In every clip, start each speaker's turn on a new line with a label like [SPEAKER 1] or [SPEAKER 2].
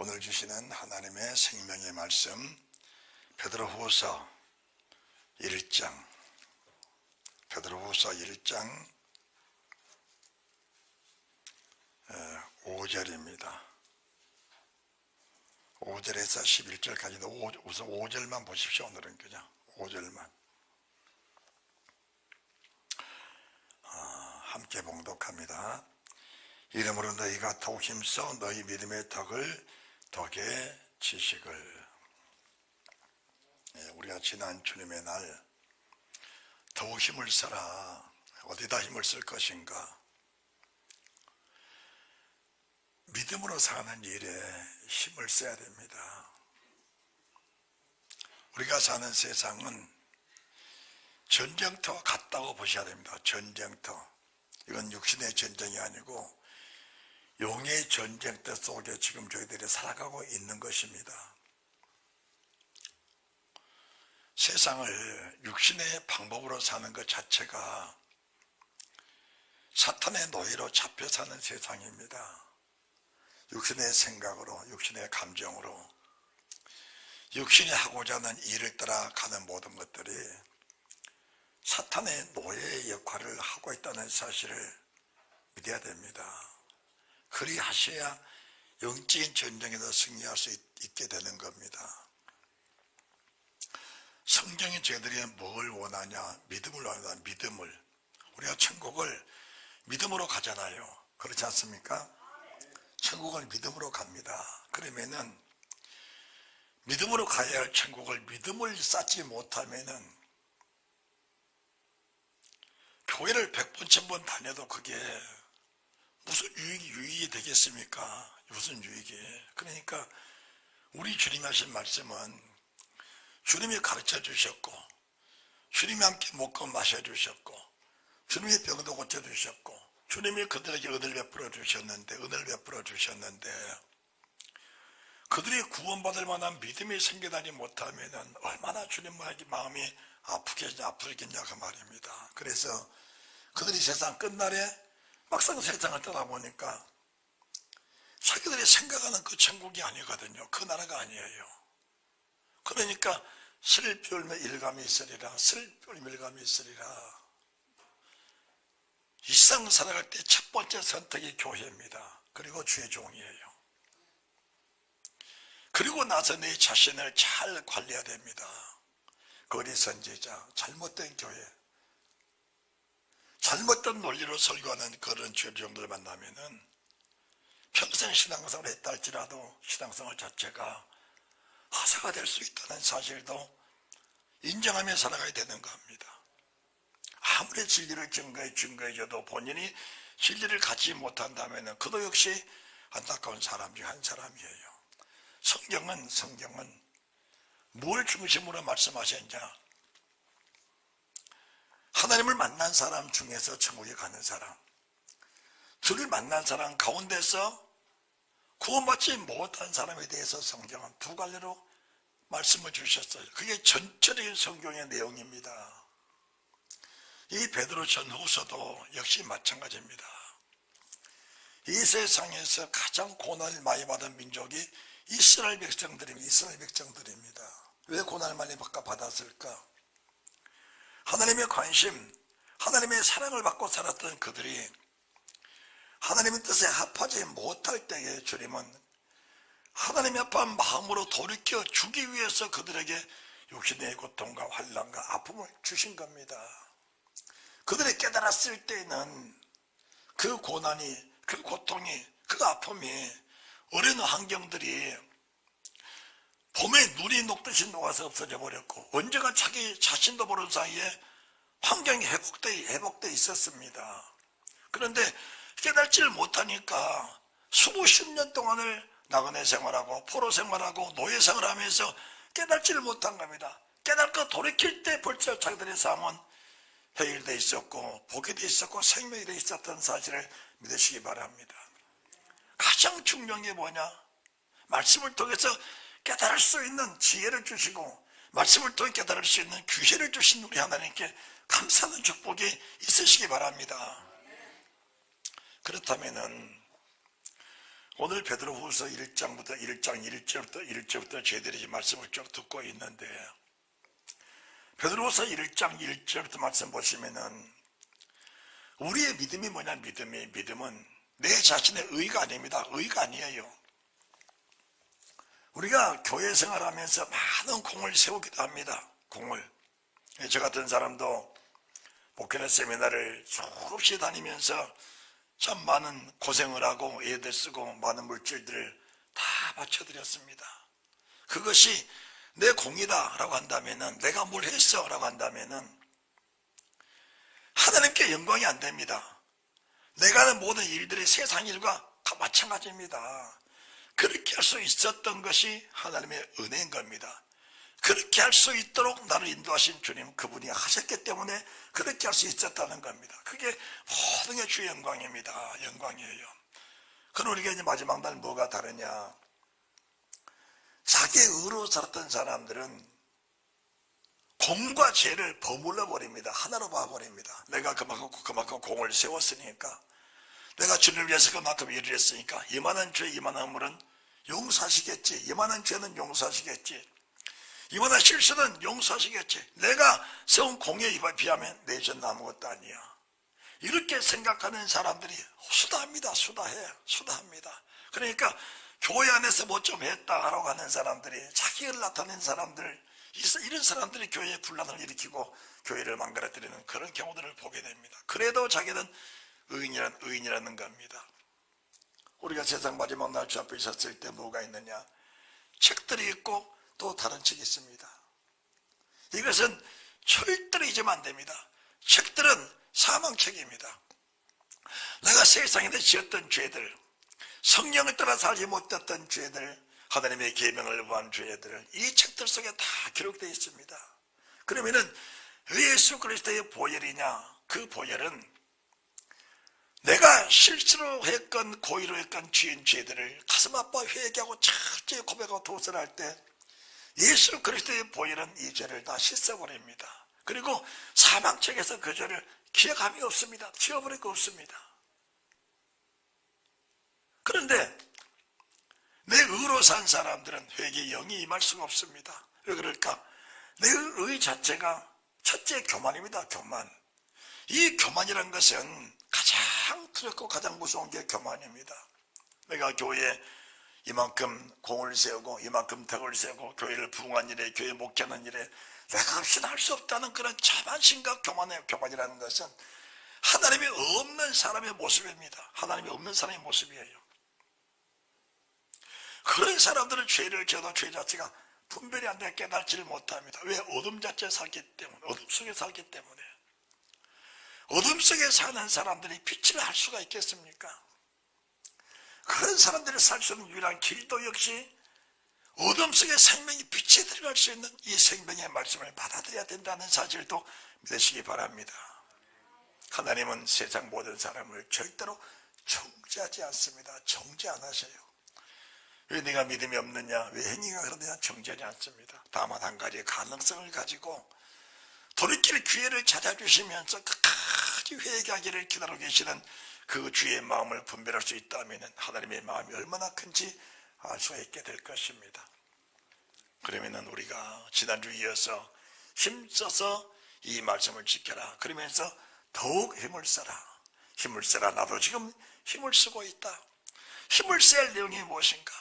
[SPEAKER 1] 오늘 주시는 하나님의 생명의 말씀 베드로후서 1장 5절입니다. 5절에서 11절까지도 우선 5절만 보십시오. 오늘은 그냥 5절만 함께 봉독합니다. 이러므로 너희가 더욱 힘써 너희 믿음의 덕에 지식을. 우리가 지난 주님의 날 더욱 힘을 써라. 어디다 힘을 쓸 것인가? 믿음으로 사는 일에 힘을 써야 됩니다. 우리가 사는 세상은 전쟁터와 같다고 보셔야 됩니다. 전쟁터. 이건 육신의 전쟁이 아니고 영의 전쟁터 속에 지금 저희들이 살아가고 있는 것입니다. 세상을 육신의 방법으로 사는 것 자체가 사탄의 노예로 잡혀 사는 세상입니다. 육신의 생각으로, 육신의 감정으로, 육신이 하고자 하는 일을 따라가는 모든 것들이 사탄의 노예의 역할을 하고 있다는 사실을 믿어야 됩니다. 그리하셔야 영적인 전쟁에서 승리할 수 있게 되는 겁니다. 성경이 저희들이 뭘 원하냐? 믿음을 원하냐? 믿음을. 우리가 천국을 믿음으로 가잖아요. 그렇지 않습니까? 천국을 믿음으로 갑니다. 그러면은 믿음으로 가야 할 천국을 믿음을 쌓지 못하면은 교회를 100번 1000번 다녀도 그게 무슨 유익이 되겠습니까? 무슨 유익이. 그러니까 우리 주님이 하신 말씀은 주님이 가르쳐 주셨고, 주님이 함께 먹고 마셔 주셨고, 주님이 병도 고쳐 주셨고, 주님이 그들에게 은혜를 베풀어 주셨는데 그들이 구원받을 만한 믿음이 생겨나지 못하면 얼마나 주님과의 마음이 아프겠냐 그 말입니다. 그래서 그들이 세상 끝날에 막상 세상을 떠나보니까 자기들이 생각하는 그 천국이 아니거든요. 그 나라가 아니에요. 그러니까 슬피 울며 일감이 있으리라. 이 세상 살아갈 때 첫 번째 선택이 교회입니다. 그리고 주의 종이에요. 그리고 나서 내 자신을 잘 관리해야 됩니다. 거리 선지자, 잘못된 교회, 잘못된 논리로 설교하는 그런 주의종들을 만나면은 평생 신앙생활을 했다 할지라도 신앙생활 자체가 하사가 될 수 있다는 사실도 인정하며 살아가야 되는 겁니다. 아무리 진리를 증거해줘도 본인이 진리를 갖지 못한다면 그도 역시 안타까운 사람 중 한 사람이에요. 성경은 뭘 중심으로 말씀하셨냐? 하나님을 만난 사람 중에서 천국에 가는 사람, 주를 만난 사람 가운데서 구원받지 못한 사람에 대해서 성경은 두 갈래로 말씀을 주셨어요. 그게 전체적인 성경의 내용입니다. 이 베드로 전후서도 역시 마찬가지입니다. 이 세상에서 가장 고난을 많이 받은 민족이 이스라엘 백성들입니다. 왜 고난을 많이 받았을까? 하나님의 관심, 하나님의 사랑을 받고 살았던 그들이 하나님의 뜻에 합하지 못할 때에 주님은 하나님의 아파한 마음으로 돌이켜 주기 위해서 그들에게 육신의 고통과 환난과 아픔을 주신 겁니다. 그들이 깨달았을 때는 그 고난이, 그 고통이, 그 아픔이 어린 환경들이 봄에 눈이 녹듯이 녹아서 없어져 버렸고 언제가 자기 자신도 모르는 사이에 환경이 회복돼 있었습니다. 그런데 깨달지를 못하니까 수십 년 동안을 나그네 생활하고 포로 생활하고 노예 생활하면서 깨달지를 못한 겁니다. 깨닫고 돌이킬 때 벌써 자기들의 삶은 해일돼 있었고 복이 돼 있었고 생명이 돼 있었던 사실을 믿으시기 바랍니다. 가장 중요한 게 뭐냐? 말씀을 통해서 깨달을 수 있는 지혜를 주시고 말씀을 통해 깨달을 수 있는 귀회를 주신 우리 하나님께 감사하는 축복이 있으시기 바랍니다. 그렇다면은 오늘 베드로후서 1장 1절부터 저희들이 말씀을 쭉 듣고 있는데, 베드로후서 1장 1절부터 말씀 보시면은 우리의 믿음이 뭐냐? 믿음은 내 자신의 의가 아닙니다. 의가 아니에요. 우리가 교회 생활하면서 많은 공을 세우기도 합니다. 공을. 저 같은 사람도 목회나 세미나를 수없이 다니면서 참 많은 고생을 하고 애들 쓰고 많은 물질들을 다 바쳐드렸습니다. 그것이 내 공이다 라고 한다면은, 내가 뭘 했어 라고 한다면은 하나님께 영광이 안 됩니다. 내가 하는 모든 일들이 세상 일과 마찬가지입니다. 그렇게 할 수 있었던 것이 하나님의 은혜인 겁니다. 그렇게 할 수 있도록 나를 인도하신 주님, 그분이 하셨기 때문에 그렇게 할 수 있었다는 겁니다. 그게 모든 게 주의 영광입니다. 영광이에요. 그럼 우리가 이제 마지막 날 뭐가 다르냐? 자기의 의로 살았던 사람들은 공과 죄를 버물러 버립니다. 하나로 봐버립니다. 내가 그만큼 공을 세웠으니까, 내가 주님을 위해서 그만큼 일을 했으니까 이만한 죄, 이만한 물은 용서하시겠지. 이만한 죄는 용서하시겠지. 이만한 실수는 용서하시겠지. 내가 세운 공에 비하면 내 죄는 아무것도 아니야. 이렇게 생각하는 사람들이 수다합니다. 수다합니다. 그러니까 교회 안에서 뭐 좀 했다라고 하는 사람들이, 자기를 나타낸 사람들, 이런 사람들이 교회에 분란을 일으키고 교회를 망가뜨리는 그런 경우들을 보게 됩니다. 그래도 자기는 의인이라는 겁니다. 우리가 세상 마지막 날 주 앞에 있었을 때 뭐가 있느냐? 책들이 있고 또 다른 책이 있습니다. 이것은 절대로 잊으면 안 됩니다. 책들은 사망책입니다. 내가 세상에 지었던 죄들, 성령을 따라 살지 못했던 죄들, 하나님의 계명을 위한 죄들을 이 책들 속에 다 기록되어 있습니다. 그러면은 왜 예수 그리스도의 보혈이냐? 그 보혈은 내가 실수로 했건 고의로 했건 지은 죄들을 가슴 아파 회개하고 철저히 고백하고 도전할 때 예수 그리스도의 보혈은 이 죄를 다 씻어버립니다. 그리고 사망책에서 그 죄를 기억함이 없습니다. 지워버릴 거 없습니다. 그런데 내 의로 산 사람들은 회개의 영이 임할 수가 없습니다. 왜 그럴까? 내 의 자체가 첫째 교만입니다. 교만. 이 교만이란 것은 가장 두렵고 가장 무서운 게 교만입니다. 내가 교회에 이만큼 공을 세우고 이만큼 덕을 세우고 교회를 부흥한 일에, 교회 목회하는 일에 내가 없이는 할 수 없다는 그런 자만심과 교만이라는 것은 하나님이 없는 사람의 모습입니다. 하나님이 없는 사람의 모습이에요. 그런 사람들은 죄를 지어도 죄 자체가 분별이 안 돼 깨닫지를 못합니다. 왜? 어둠 자체에 살기 때문에, 어둠 속에 살기 때문에. 어둠 속에 사는 사람들이 빛을 할 수가 있겠습니까? 그런 사람들이 살 수 있는 유일한 길도 역시 어둠 속에 생명이 빛에 들어갈 수 있는 이 생명의 말씀을 받아들여야 된다는 사실도 믿으시기 바랍니다. 하나님은 세상 모든 사람을 절대로 정죄하지 않습니다. 정죄 안 하셔요. 왜 네가 믿음이 없느냐, 왜 행위가 그러느냐, 정죄하지 않습니다. 다만 한 가지의 가능성을 가지고 돌이킬 기회를 찾아주시면서 끝까지 회개하기를 기다리고 계시는 그 주의 마음을 분별할 수 있다면 하나님의 마음이 얼마나 큰지 알 수 있게 될 것입니다. 그러면은 우리가 지난주에 이어서 힘써서 이 말씀을 지켜라. 그러면서 더욱 힘을 써라. 힘을 써라. 나도 지금 힘을 쓰고 있다. 힘을 쓸 내용이 무엇인가?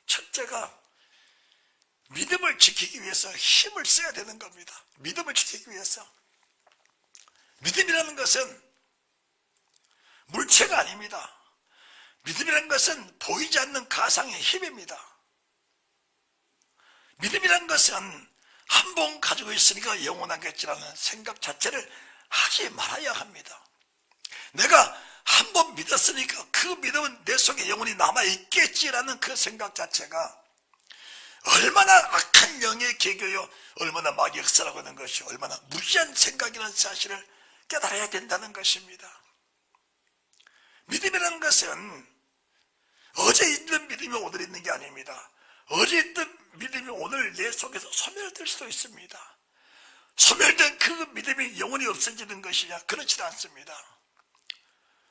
[SPEAKER 1] 첫째가 믿음을 지키기 위해서 힘을 써야 되는 겁니다. 믿음을 지키기 위해서. 믿음이라는 것은 물체가 아닙니다. 믿음이라는 것은 보이지 않는 가상의 힘입니다. 믿음이라는 것은 한 번 가지고 있으니까 영원하겠지라는 생각 자체를 하지 말아야 합니다. 내가 한 번 믿었으니까 그 믿음은 내 속에 영원히 남아있겠지라는 그 생각 자체가 얼마나 악한 영의 계교요, 얼마나 마귀 역사라고 하는 것이 얼마나 무지한 생각이라는 사실을 깨달아야 된다는 것입니다. 믿음이라는 것은 어제 있던 믿음이 오늘 있는 게 아닙니다. 어제 있던 믿음이 오늘 내 속에서 소멸될 수도 있습니다. 소멸된 그 믿음이 영원히 없어지는 것이냐? 그렇지 않습니다.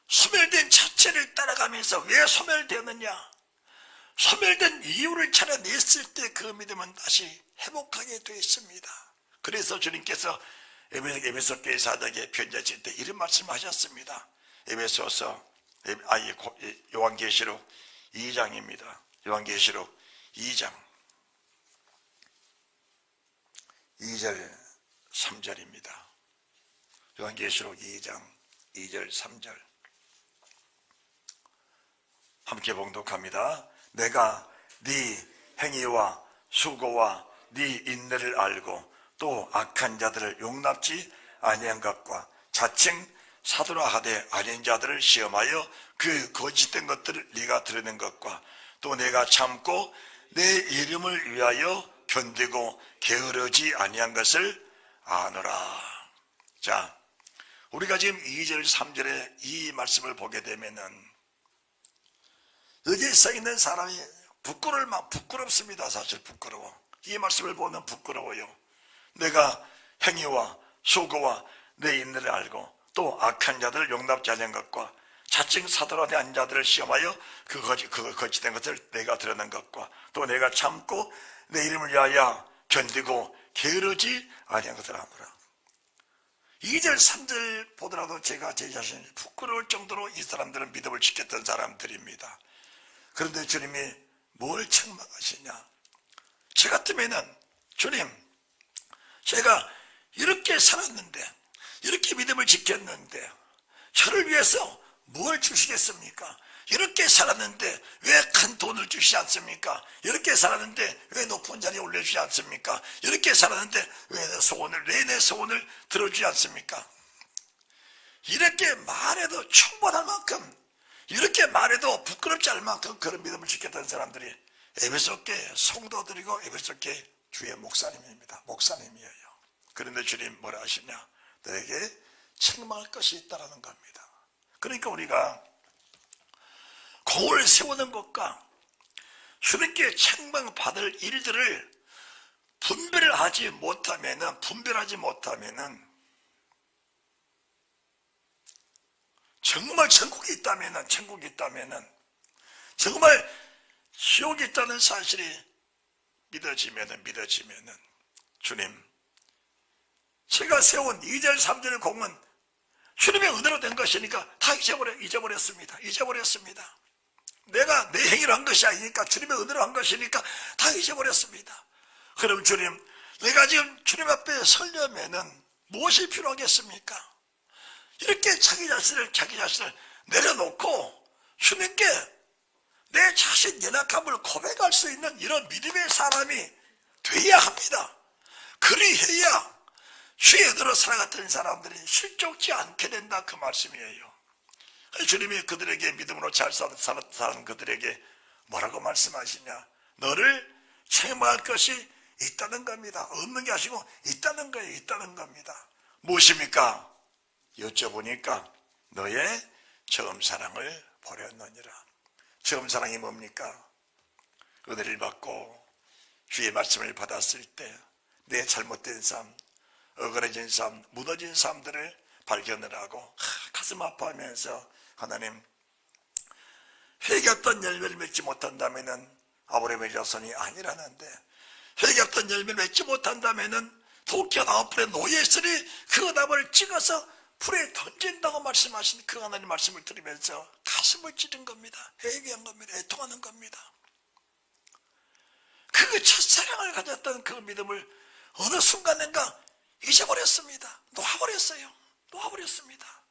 [SPEAKER 1] 소멸된 자체를 따라가면서 왜 소멸되었느냐, 소멸된 이유를 찾아냈을 때 그 믿음은 다시 회복하게 되어 있습니다. 그래서 주님께서 에베소 교회 사도에게 편지하실 때 이런 말씀하셨습니다. 요한계시록 2장입니다. 요한계시록 2장 2절 3절입니다. 요한계시록 2장 2절 3절 함께 봉독합니다. 내가 네 행위와 수고와 네 인내를 알고 또 악한 자들을 용납지 아니한 것과 자칭 사도라 하되 아닌 자들을 시험하여 그 거짓된 것들을 네가 드러낸 것과 또 내가 참고 내 이름을 위하여 견디고 게으르지 아니한 것을 아노라. 자, 우리가 지금 2절 3절에 이 말씀을 보게 되면은 여기에 써 있는 사람이 부끄럽습니다. 사실 부끄러워. 이 말씀을 보면 부끄러워요. 내가 행위와 수고와 내 인내를 알고 또 악한 자들을 용납지 않은 것과 자칭 사도라 된 자들을 시험하여 그 거짓된 것을 내가 드러낸 것과 또 내가 참고 내 이름을 위하여 견디고 게으르지 아니한 것을 아노라. 2절 3절 보더라도 제가 제 자신이 부끄러울 정도로 이 사람들은 믿음을 지켰던 사람들입니다. 그런데 주님이 뭘 책망하시냐, 저 같으면은 주님, 제가 이렇게 살았는데 이렇게 믿음을 지켰는데 저를 위해서 뭘 주시겠습니까? 이렇게 살았는데 왜 큰 돈을 주시지 않습니까? 이렇게 살았는데 왜 높은 자리에 올려주지 않습니까? 이렇게 살았는데 왜 내 소원을 들어주지 않습니까? 이렇게 말해도 충분할 만큼, 이렇게 말해도 부끄럽지 않을 만큼 그런 믿음을 지켰던 사람들이 에베소교회 성도들이고 에베소교회 주의 목사님입니다. 목사님이에요. 그런데 주님 뭐라 하시냐, 너에게 책망할 것이 있다라는 겁니다. 그러니까 우리가 공을 세우는 것과 주님께 책망받을 일들을 분별하지 못하면은 정말 천국이 있다면은 정말 지옥이 있다는 사실이 믿어지면은 주님, 제가 세운 2절 3절의 공은 주님의 은혜로 된 것이니까 다 잊어버렸습니다. 내가 내 행위로 한 것이 아니니까, 주님의 은혜로 한 것이니까 다 잊어버렸습니다. 그럼 주님, 내가 지금 주님 앞에 서려면은 무엇이 필요하겠습니까? 이렇게 자기 자신을 내려놓고 주님께 내 자신 연약함을 고백할 수 있는 이런 믿음의 사람이 돼야 합니다. 그리해야 주의 은혜로 살아갔던 사람들이 실족지 않게 된다, 그 말씀이에요. 주님이 그들에게 믿음으로 잘 사는 그들에게 뭐라고 말씀하시냐, 너를 책망할 것이 있다는 겁니다. 없는 게 아니고 있다는 겁니다. 무엇입니까? 여쭤보니까 너의 처음 사랑을 버렸느니라. 처음 사랑이 뭡니까? 은혜를 받고 주의 말씀을 받았을 때 내 잘못된 삶, 억울해진 삶, 무너진 삶들을 발견을 하고 가슴 아파하면서, 하나님, 회개했던 열매를 맺지 못한다면은 아브라함의 자손이 아니라는데, 회개했던 열매를 맺지 못한다면은 도끼가 나무 풀에 놓여있으니 그 나무를 찍어서 불에 던진다고 말씀하신 그 하나님 말씀을 들으면서 가슴을 찌른 겁니다. 회개한 겁니다. 애통하는 겁니다. 그 첫사랑을 가졌던 그 믿음을 어느 순간인가 잊어버렸습니다. 놓아버렸습니다.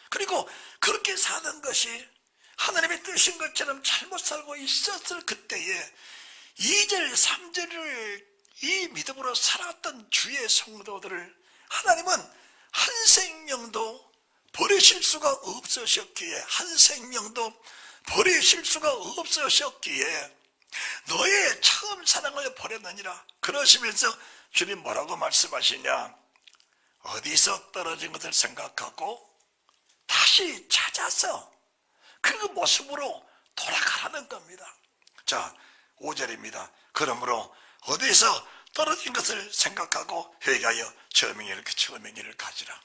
[SPEAKER 1] 그리고 그렇게 사는 것이 하나님의 뜻인 것처럼 잘못 살고 있었을 그때에 2절 3절을 이 믿음으로 살았던 주의 성도들을 하나님은 한 생명도 버리실 수가 없으셨기에, 너의 처음 사랑을 버렸느니라. 그러시면서 주님 뭐라고 말씀하시냐, 어디서 떨어진 것을 생각하고 다시 찾아서 그 모습으로 돌아가라는 겁니다. 자, 5절입니다. 그러므로 어디서 떨어진 것을 생각하고 회개하여 처음의 길을 가지라.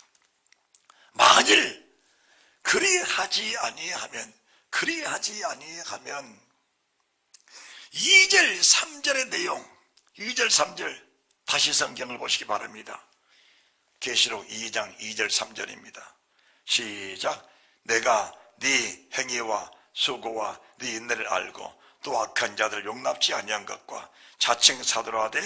[SPEAKER 1] 만일 그리하지 아니하면 2절 3절의 내용, 2절 3절 다시 성경을 보시기 바랍니다. 계시록 2장 2절 3절입니다. 시작. 내가 네 행위와 수고와 네 인내를 알고 또 악한 자들을 용납지 아니한 것과 자칭 사도라 하되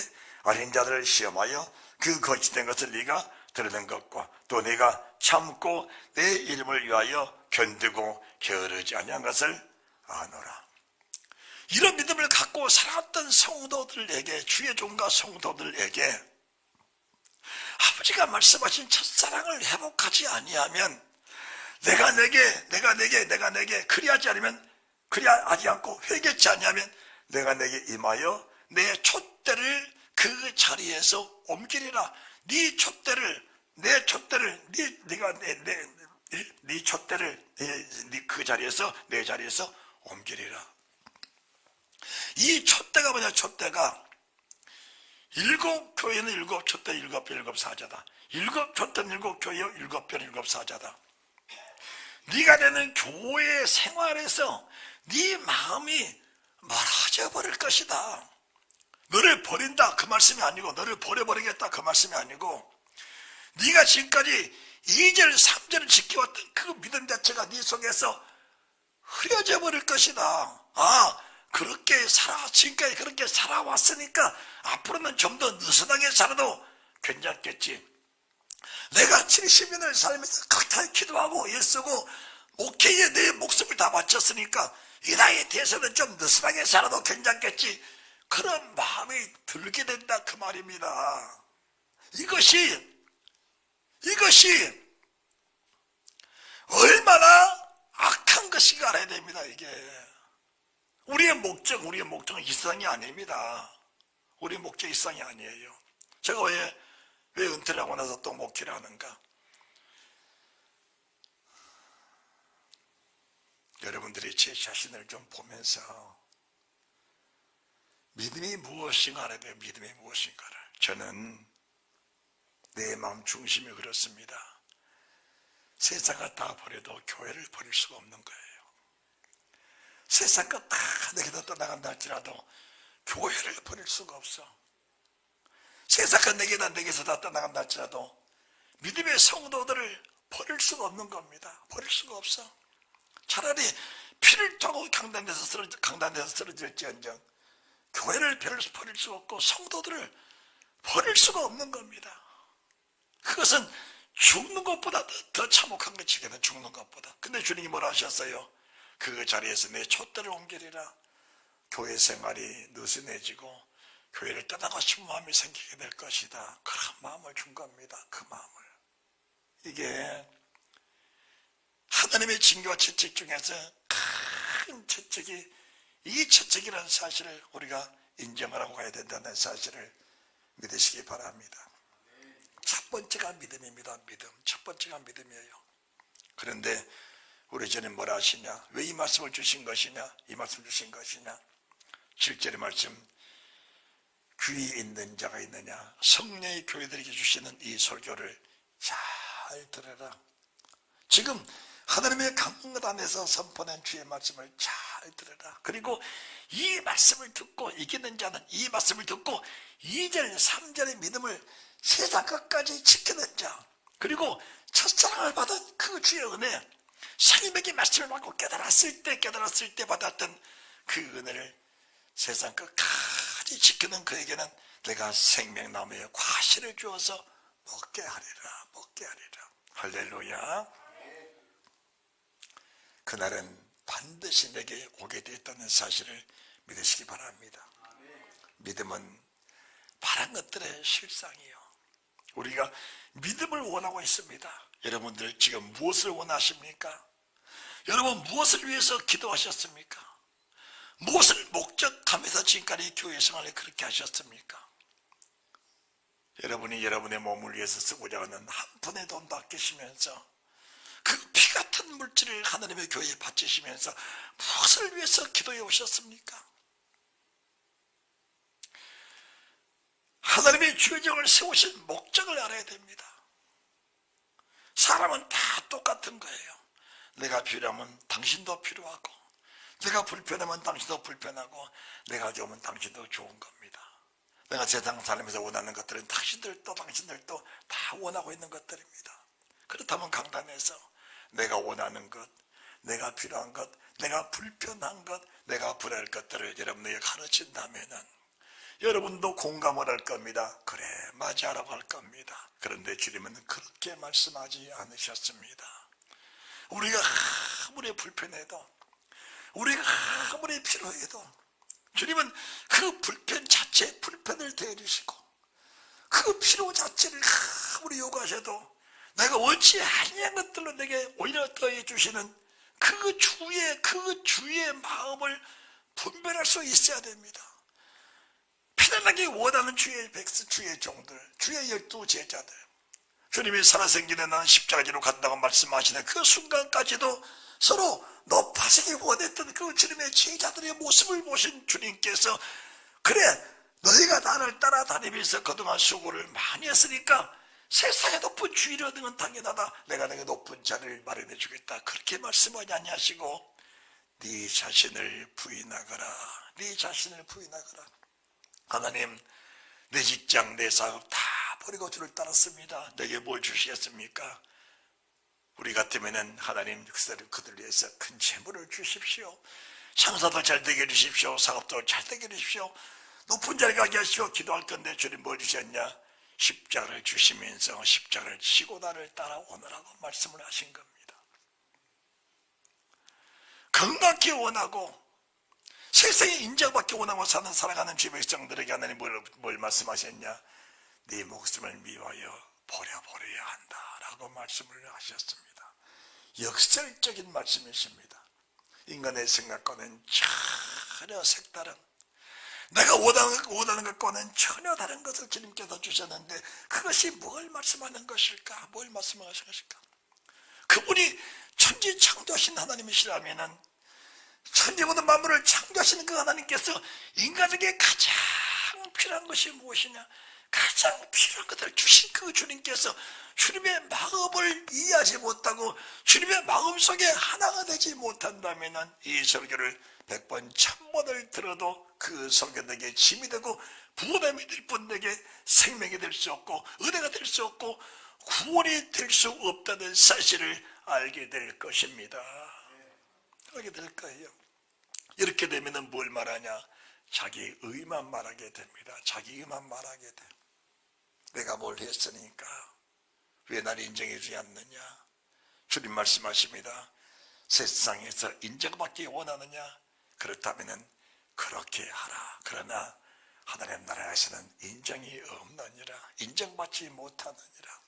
[SPEAKER 1] 아닌 자들을 시험하여 그 거짓된 것을 네가 드러낸 것과 또 네가 참고 내 이름을 위하여 견디고 게으르지 아니한 것을 아노라. 이런 믿음을 갖고 살았던 성도들에게, 주의 종과 성도들에게 아버지가 말씀하신 첫사랑을 회복하지 아니하면 내가 내게 그리하지 않고 회개치 아니하면 내가 내게 임하여 내 촛대를 그 자리에서 옮기리라. 네 촛대를 그 자리에서 내 자리에서 옮기리라. 이 촛대가 뭐냐? 촛대가 일곱 교회는 일곱 촛대, 일곱 별, 일곱 사자다. 일곱 촛대는 일곱 교회, 일곱 별, 일곱 사자다. 네가 되는 교회 생활에서 네 마음이 멀어져 버릴 것이다. 너를 버린다 그 말씀이 아니고, 너를 버려버리겠다 그 말씀이 아니고, 네가 지금까지 2절 3절을 지켜왔던 그 믿음 자체가 네 속에서 흐려져 버릴 것이다. 지금까지 그렇게 살아왔으니까 앞으로는 좀 더 느슨하게 살아도 괜찮겠지. 내가 70년을 살면서 각타에 기도하고 애쓰고 목회에 내 목숨을 다 바쳤으니까 이 나이에 대해서는 좀 느슨하게 살아도 괜찮겠지. 그런 마음이 들게 된다 그 말입니다. 이것이 얼마나 악한 것인가 알아야 됩니다. 이게 우리의 목적은 이상이 아닙니다. 우리의 목적이 이상이 아니에요. 제가 왜 은퇴를 하고 나서 또 목회를 하는가? 여러분들이 제 자신을 좀 보면서 믿음이 무엇인가 알아야 돼요. 믿음이 무엇인가를. 저는 내 마음 중심이 그렇습니다. 세상을 다 버려도 교회를 버릴 수가 없는 거예요. 세상 것 다 내게다 떠나간다 할지라도 교회를 버릴 수가 없어. 세상 것 내게서 다 떠나간다 할지라도 믿음의 성도들을 버릴 수가 없는 겁니다. 버릴 수가 없어. 차라리 피를 타고 강단에서 쓰러질지언정 교회를 버릴 수 없고 성도들을 버릴 수가 없는 겁니다. 그것은 죽는 것보다 더 참혹한 것이거든. 죽는 것보다. 근데 주님이 뭐라 하셨어요? 그 자리에서 내 촛대를 옮기리라. 교회 생활이 느슨해지고 교회를 떠나고 싶은 마음이 생기게 될 것이다. 그런 마음을 준 겁니다. 그 마음을. 이게 하나님의 징계와 채찍 중에서 큰 채찍이, 이 채찍이라는 사실을 우리가 인정을 하고 가야 된다는 사실을 믿으시기 바랍니다. 첫 번째가 믿음입니다. 믿음. 첫 번째가 믿음이에요. 그런데 우리 전에 뭐라 하시냐? 왜 이 말씀을 주신 것이냐? 이 말씀 주신 것이냐? 7절의 말씀, 귀 있는 자가 있느냐? 성령의 교회들에게 주시는 이 설교를 잘 들어라. 지금 하나님의 강문 안에서 선포된 주의 말씀을 잘 들어라. 그리고 이 말씀을 듣고 이기는 자는 이 말씀을 듣고 2절 3절의 믿음을 세상 끝까지 지키는 자, 그리고 첫사랑을 받은 그 주의 은혜, 하나님에게 말씀을 받고 깨달았을 때 받았던 그 은혜를 세상 끝까지 지키는 그에게는 내가 생명나무의 과실을 주어서 먹게 하리라. 할렐루야. 그날은 반드시 내게 오게 되었다는 사실을 믿으시기 바랍니다. 믿음은 바란 것들의 실상이요. 우리가 믿음을 원하고 있습니다. 여러분들 지금 무엇을 원하십니까? 여러분 무엇을 위해서 기도하셨습니까? 무엇을 목적하면서 지금까지 교회 생활을 그렇게 하셨습니까? 여러분이 여러분의 몸을 위해서 쓰고자 하는 한 푼의 돈도 아끼시면서 그 피 같은 물질을 하나님의 교회에 바치시면서 무엇을 위해서 기도해 오셨습니까? 하나님의 주의정을 세우신 목적을 알아야 됩니다. 사람은 다 똑같은 거예요. 내가 필요하면 당신도 필요하고, 내가 불편하면 당신도 불편하고, 내가 좋으면 당신도 좋은 겁니다. 내가 세상 살면서 원하는 것들은 당신들도 다 원하고 있는 것들입니다. 그렇다면 강단에서 내가 원하는 것, 내가 필요한 것, 내가 불편한 것, 내가 불안할 것들을 여러분에게 가르친다면은 여러분도 공감을 할 겁니다. 그래, 맞아라고 할 겁니다. 그런데 주님은 그렇게 말씀하지 않으셨습니다. 우리가 아무리 불편해도, 우리가 아무리 필요해도 주님은 그 불편 자체, 불편을 대해주시고, 그 필요 자체를 아무리 요구하셔도 내가 원치 아니한 것들로 내게 오히려 더해 주시는 그 주의 마음을 분별할 수 있어야 됩니다. 편안하게 원하는 주의 백성, 주의 종들, 주의 12 제자들, 주님이 살아생전에 나는 십자가지로 간다고 말씀하시는 그 순간까지도 서로 높아지기 원했던 그 주님의 제자들의 모습을 보신 주님께서, 그래, 너희가 나를 따라다니면서 그동안 수고를 많이 했으니까 세상의 높은 주의를 얻는 건 당연하다. 내가 내게 높은 자리를 마련해 주겠다. 그렇게 말씀하지 아니하시고 네 자신을 부인하거라. 네 자신을 부인하거라. 하나님, 내 직장, 내 사업 다 버리고 주를 따랐습니다. 내게 뭘 주시겠습니까? 우리 같으면은 하나님 그들을 위해서 큰 재물을 주십시오. 상사도 잘 되게 해주십시오. 사업도 잘 되게 해주십시오. 높은 자리에 가게 하시고 기도할 건데 주님 뭘 주셨냐? 십자가를 주시면서 십자가를 지고 나를 따라오느라고 말씀을 하신 겁니다. 건강하게 원하고 세상에 인정받기 원하고 사는 살아가는 주의 백성들에게 하나님 뭘 말씀하셨냐? 네 목숨을 미워하여 버려야 한다라고 말씀을 하셨습니다. 역설적인 말씀이십니다. 인간의 생각과는 전혀 색다른, 내가 원하는 것과는 전혀 다른 것을 주님께서 주셨는데 그것이 뭘 말씀하는 것일까? 뭘 말씀하는 것일까? 그분이 천지 창조하신 하나님이시라면은 천지보다 만물을 창조하시는 그 하나님께서 인간에게 가장 필요한 것이 무엇이냐? 가장 필요한 것을 주신 그 주님께서 주님의 마음을 이해하지 못하고 주님의 마음속에 하나가 되지 못한다면 이 설교를 100번 1000번을 들어도 그 설교 내게 짐이 되고 부담이 될 뿐 내게 생명이 될 수 없고 은혜가 될 수 없고 구원이 될 수 없다는 사실을 알게 될 것입니다. 알게 될 거예요. 이렇게 되면 뭘 말하냐? 자기 의만 말하게 됩니다. 자기 의만 말하게 돼. 내가 뭘 했으니까 왜 나를 인정해 주지 않느냐? 주님 말씀하십니다. 세상에서 인정받기 원하느냐? 그렇다면 그렇게 하라. 그러나 하나님 나라에서는 인정이 없느니라. 인정받지 못하느니라.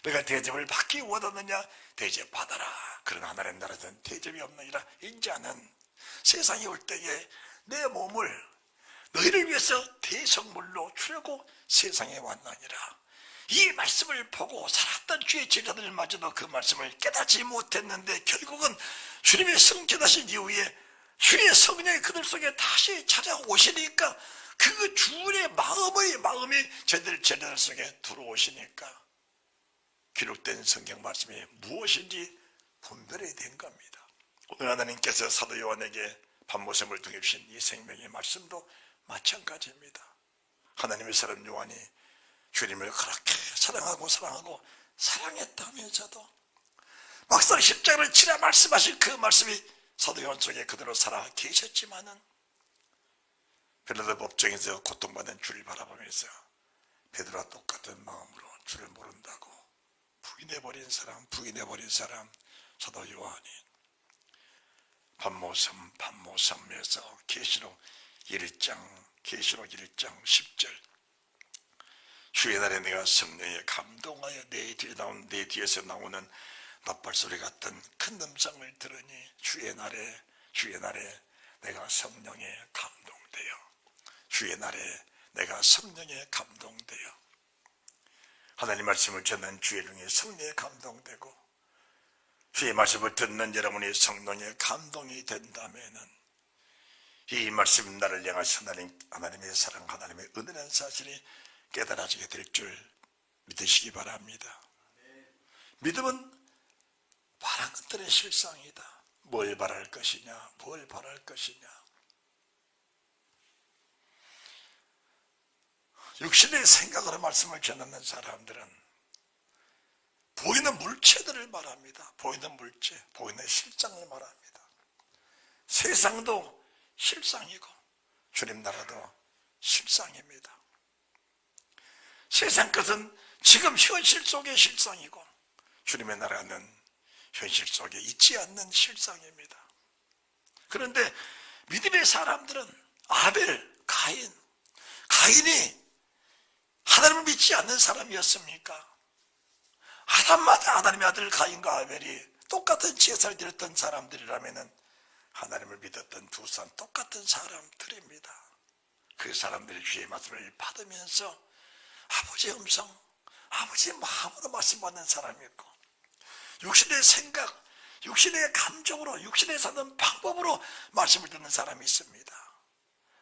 [SPEAKER 1] 내가 대접을 받기 원하느냐? 대접받아라. 그러나 하나님 나라에서는 대접이 없느니라. 인자는 세상에 올 때에 내 몸을 너희를 위해서 대성물로 주려고 세상에 왔느니라. 이 말씀을 보고 살았던 주의 제자들마저도 그 말씀을 깨닫지 못했는데 결국은 주님의 성결하신 이후에 주의 성령이 그들 속에 다시 찾아오시니까 그 주의 마음이 제자들 속에 들어오시니까 기록된 성경 말씀이 무엇인지 분별이 된 겁니다. 오늘 하나님께서 사도 요한에게 반모섬을 통해 주신 이 생명의 말씀도 마찬가지입니다. 하나님의 사람 요한이 주님을 그렇게 사랑하고 사랑했다면서도 막상 십자가를 치라 말씀하신 그 말씀이 사도 요한 속에 그대로 살아 계셨지만은 빌라도 법정에서 고통받는 주를 바라보면서 베드로와 똑같은 마음으로 주를 모른다고 부인해버린 사람 사도 요한이 반모섬에서 계시록 1장 10절 주의 날에 내가 성령에 감동하여 내 뒤에서 나오는 나팔소리 같은 큰 음성을 들으니 주의 날에 내가 성령에 감동되어 하나님 말씀을 듣는 주의 중에 성령에 감동되고 주의 말씀을 듣는 여러분이 성령에 감동이 된다면은 이 말씀 나를 향하신 하나님의 사랑, 하나님의 은혜라는 사실이 깨달아지게 될 줄 믿으시기 바랍니다. 믿음은 바란 것들의 실상이다. 뭘 바랄 것이냐, 뭘 바랄 것이냐. 육신의 생각으로 말씀을 전하는 사람들은 보이는 물체들을 말합니다. 보이는 물체, 보이는 실상을 말합니다. 세상도 실상이고 주님 나라도 실상입니다. 세상 것은 지금 현실 속의 실상이고 주님의 나라는 현실 속에 있지 않는 실상입니다. 그런데 믿음의 사람들은 아벨, 가인이 하나님을 믿지 않는 사람이었습니까? 아담마다 하나님의 아들 가인과 아벨이 똑같은 제사를 드렸던 사람들이라면 하나님을 믿었던 두 사람 똑같은 사람들입니다. 그 사람들이 주의 말씀을 받으면서 아버지의 음성, 아버지의 마음으로 말씀받는 사람이 있고 육신의 생각, 육신의 감정으로, 육신의 사는 방법으로 말씀을 듣는 사람이 있습니다.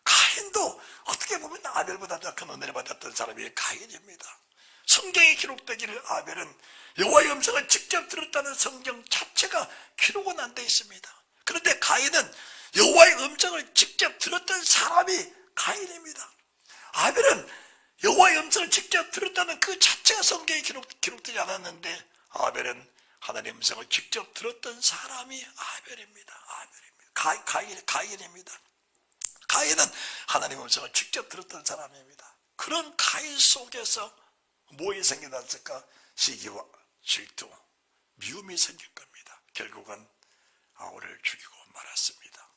[SPEAKER 1] 가인도 어떻게 보면 아벨보다 더 큰 은혜를 받았던 사람이 가인입니다. 성경에 기록되기를 아벨은 여호와의 음성을 직접 들었다는 성경 자체가 기록은 안 돼 있습니다. 그런데 가인은 여호와의 음성을 직접 들었던 사람이 가인입니다. 아벨은 여호와의 음성을 직접 들었다는 그 자체가 성경에 기록되지 않았는데 아벨은 하나님의 음성을 직접 들었던 사람이 아벨입니다. 가인입니다. 가인은 하나님의 음성을 직접 들었던 사람입니다. 그런 가인 속에서 뭐가 생겨났을까? 시기와 질투, 미움이 생길 겁니다. 결국은 아우를 죽이고 말았습니다.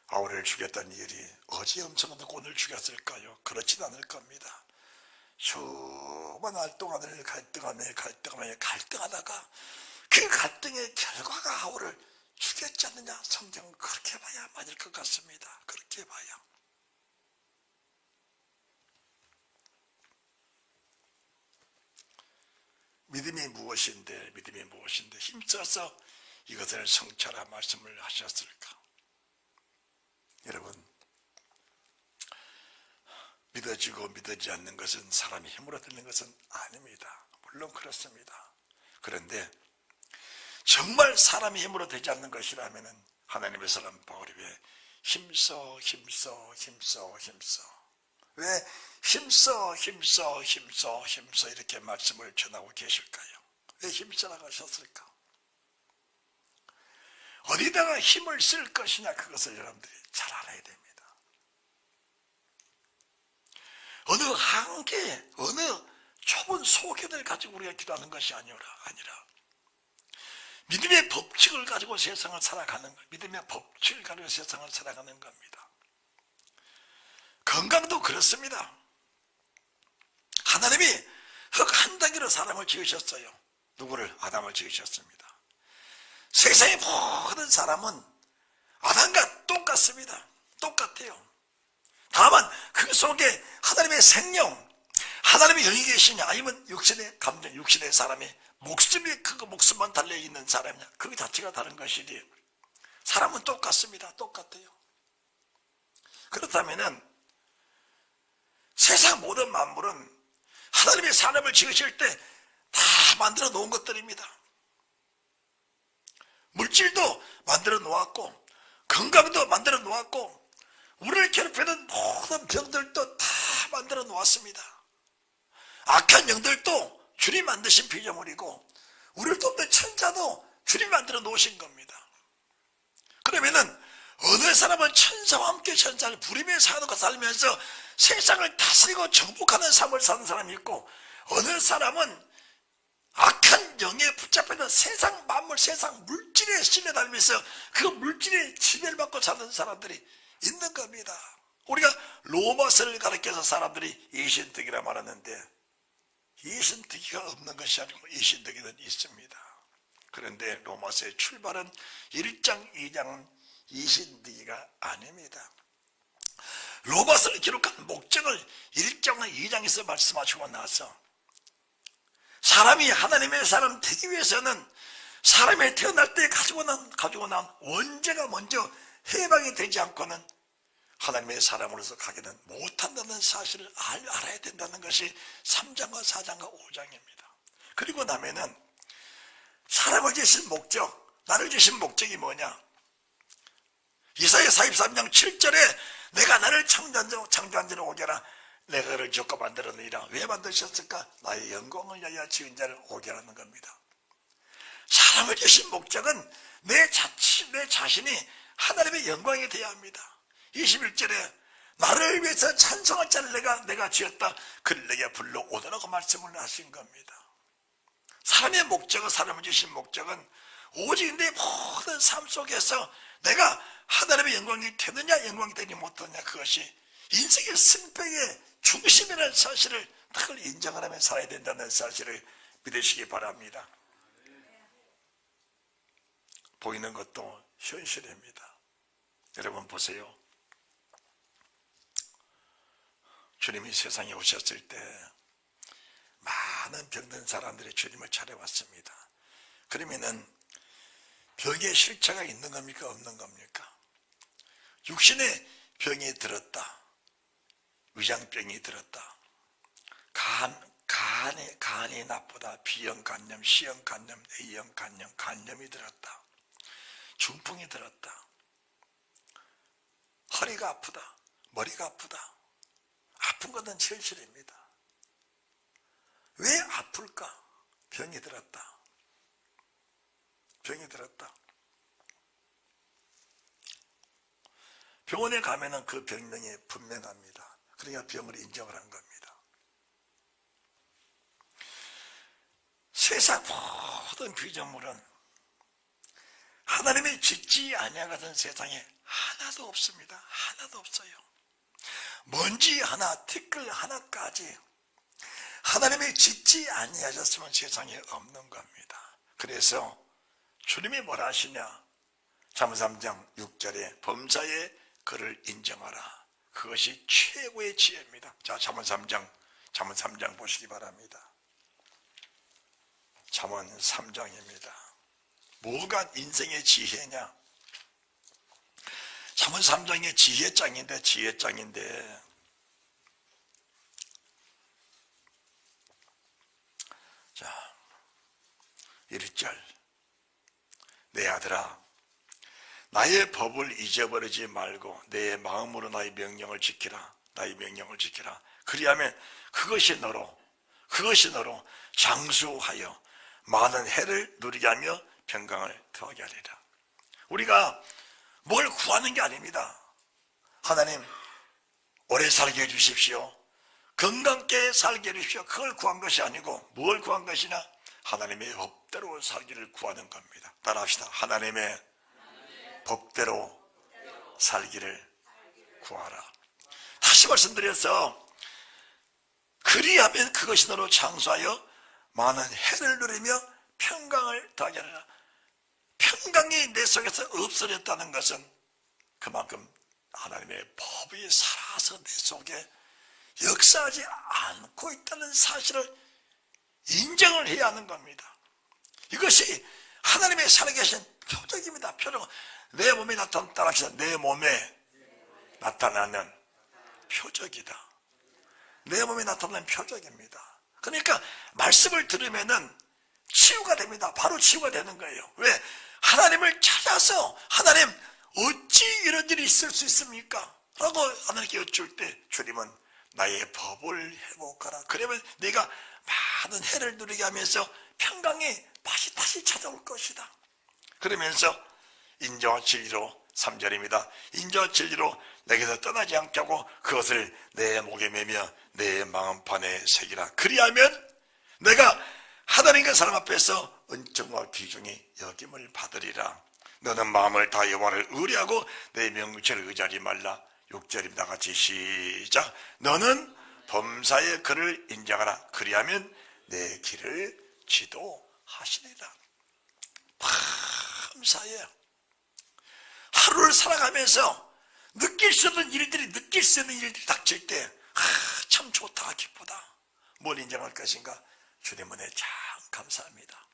[SPEAKER 1] 아우를 죽였던 일이 어제 음성을 듣고 오늘 죽였을까요? 그렇진 않을 겁니다. 수많은 날 동안을 갈등하다가 그 갈등의 결과가 아우를 죽였지 않느냐? 성경은 그렇게 봐야 맞을 것 같습니다. 그렇게 봐야. 믿음이 무엇인데 힘써서 이것을 성취하라 말씀을 하셨을까? 여러분, 믿어지고 믿어지지 않는 것은 사람이 힘으로 되는 것은 아닙니다. 물론 그렇습니다. 그런데 정말 사람이 힘으로 되지 않는 것이라면 하나님의 사람 바울이 왜 힘써 왜 힘써 이렇게 말씀을 전하고 계실까요? 왜 힘써라고 하셨을까? 어디다가 힘을 쓸 것이냐, 그것을 여러분들이 잘 알아야 됩니다. 어느 한계, 어느 좁은 소견을 가지고 우리가 기도하는 것이 아니라 믿음의 법칙을 가지고 세상을 살아가는 겁니다. 믿음의 법칙을 가지고 세상을 살아가는 겁니다. 건강도 그렇습니다. 하나님이 흙 한 덩이로 사람을 지으셨어요. 누구를? 아담을 지으셨습니다. 세상의 모든 사람은 아담과 똑같습니다. 똑같아요. 다만 그 속에 하나님의 생명, 하나님의 영이 계시냐, 아니면 육신의 감정, 육신의 사람의 목숨이 그 목숨만 달려있는 사람이냐, 그 자체가 다른 것이지 사람은 똑같습니다. 똑같아요. 그렇다면은 세상 모든 만물은 하나님의 사람을 지으실 때 다 만들어 놓은 것들입니다. 물질도 만들어 놓았고 건강도 만들어 놓았고 우리를 괴롭히는 모든 병들도 다 만들어 놓았습니다. 악한 영들도 주님 만드신 피조물이고 우리를 돕는 천사도 주님 만들어 놓으신 겁니다. 그러면은 어느 사람은 천사와 함께 천사를 부리며 살면서 세상을 다스리고 정복하는 삶을 사는 사람이 있고 어느 사람은 악한 영에 붙잡혀있는 세상 만물, 세상 물질에 실려다니면서 그 물질에 지배를 받고 사는 사람들이 있는 겁니다. 우리가 로마서를 가르쳐서 사람들이 이신득이라 말하는데 이신득이가 없는 것이 아니고 이신득이는 있습니다. 그런데 로마서의 출발은 1장, 2장은 이신득이가 아닙니다. 로마서를 기록한 목적을 1장과 2장에서 말씀하시고 나서 사람이 하나님의 사람 되기 위해서는 사람이 태어날 때 가지고 난 원죄가 먼저 해방이 되지 않고는 하나님의 사람으로서 가기는 못한다는 사실을 알아야 된다는 것이 3장과 4장과 5장입니다. 그리고 나면은 사람을 지으신 목적, 나를 지으신 목적이 뭐냐? 이사야 43장 7절에 내가 나를 창조한 자를 오게 하라. 내가 그를 지었고 만들었느니라. 왜 만드셨을까? 나의 영광을 위하여 지은 자를 오게 하라는 겁니다. 사람을 지으신 목적은 내 자신이 하나님의 영광이 되어야 합니다. 21절에 나를 위해서 찬송할 자를 내가 지었다. 그를 내게 불러오더라고 말씀을 하신 겁니다. 사람의 목적은, 사람을 지으신 목적은 오직 내 모든 삶 속에서 내가 하나님의 영광이 되느냐 영광이 되지 못하느냐, 그것이 인생의 승패의 중심이라는 사실을 늘 인정하며 살아야 된다는 사실을 믿으시기 바랍니다. 보이는 것도 현실입니다. 여러분 보세요. 주님이 세상에 오셨을 때 많은 병든 사람들이 주님을 찾아왔습니다. 그러면은 병의 실체가 있는 겁니까 없는 겁니까? 육신의 병이 들었다, 위장병이 들었다, 간이 나쁘다, B형 간염, C형 간염, A형 간염, 간염이 들었다, 중풍이 들었다, 허리가 아프다, 머리가 아프다. 아픈 것은 현실입니다. 왜 아플까? 병이 들었다. 병이 들었다. 병원에 가면은 그 병명이 분명합니다. 그러니까 병을 인정을 한 겁니다. 세상 모든 피조물은 하나님의 짓지 아니하던 세상에 하나도 없습니다. 하나도 없어요. 먼지 하나, 티끌 하나까지 하나님의 짓지 아니하셨으면 세상에 없는 겁니다. 그래서 주님이 뭐라 하시냐? 잠언 3장 6절에 범사의 그를 인정하라. 그것이 최고의 지혜입니다. 자, 잠언 3장 보시기 바랍니다. 잠언 3장입니다. 뭐가 인생의 지혜냐? 잠언 3장의 지혜장인데 자, 1절 내 아들아 나의 법을 잊어버리지 말고 내 마음으로 나의 명령을 지키라. 나의 명령을 지키라. 그리하면 그것이 너로 장수하여 많은 해를 누리게 하며 평강을 더하게 하리라. 우리가 뭘 구하는 게 아닙니다. 하나님 오래 살게 해주십시오. 건강하게 살게 해주십시오. 그걸 구한 것이 아니고 뭘 구한 것이냐? 하나님의 법대로 살기를 구하는 겁니다. 따라합시다. 하나님의 법대로 살기를 구하라. 다시 말씀드려서 그리하면 그것이 너로 장수하여 많은 해를 누리며 평강을 더하게 하리라. 평강이 내 속에서 없어졌다는 것은 그만큼 하나님의 법이 살아서 내 속에 역사하지 않고 있다는 사실을 인정을 해야 하는 겁니다. 이것이 하나님의 살아계신 표적입니다. 표적. 내 몸에 나타나는, 따라합시다. 내 몸에 나타나는 표적이다. 내 몸에 나타나는 표적입니다. 그러니까 말씀을 들으면은 치유가 됩니다. 바로 치유가 되는 거예요. 왜? 하나님을 찾아서 하나님 어찌 이런 일이 있을 수 있습니까? 라고 하나님께 여쭐 때 주님은 나의 법을 회복하라. 그러면 네가 많은 해를 누리게 하면서 평강이 다시 찾아올 것이다. 그러면서 인자와 진리로 3절입니다. 인자와 진리로 내게서 떠나지 않게 하고 그것을 내 목에 매며 내 마음판에 새기라. 그리하면 내가 하나님과 사람 앞에서 은총과 귀중히 여김을 받으리라. 너는 마음을 다 여호와를 의뢰하고 내 명체를 의지하지 말라. 6절입니다. 같이 시작. 너는 범사의 그를 인정하라. 그리하면 내 길을 지도하시리라. 범사에 하루를 살아가면서 느낄 수 있는 일들이 닥칠 때 참 좋다, 기쁘다. 뭘 인정할 것인가? 주님 은혜 참 감사합니다.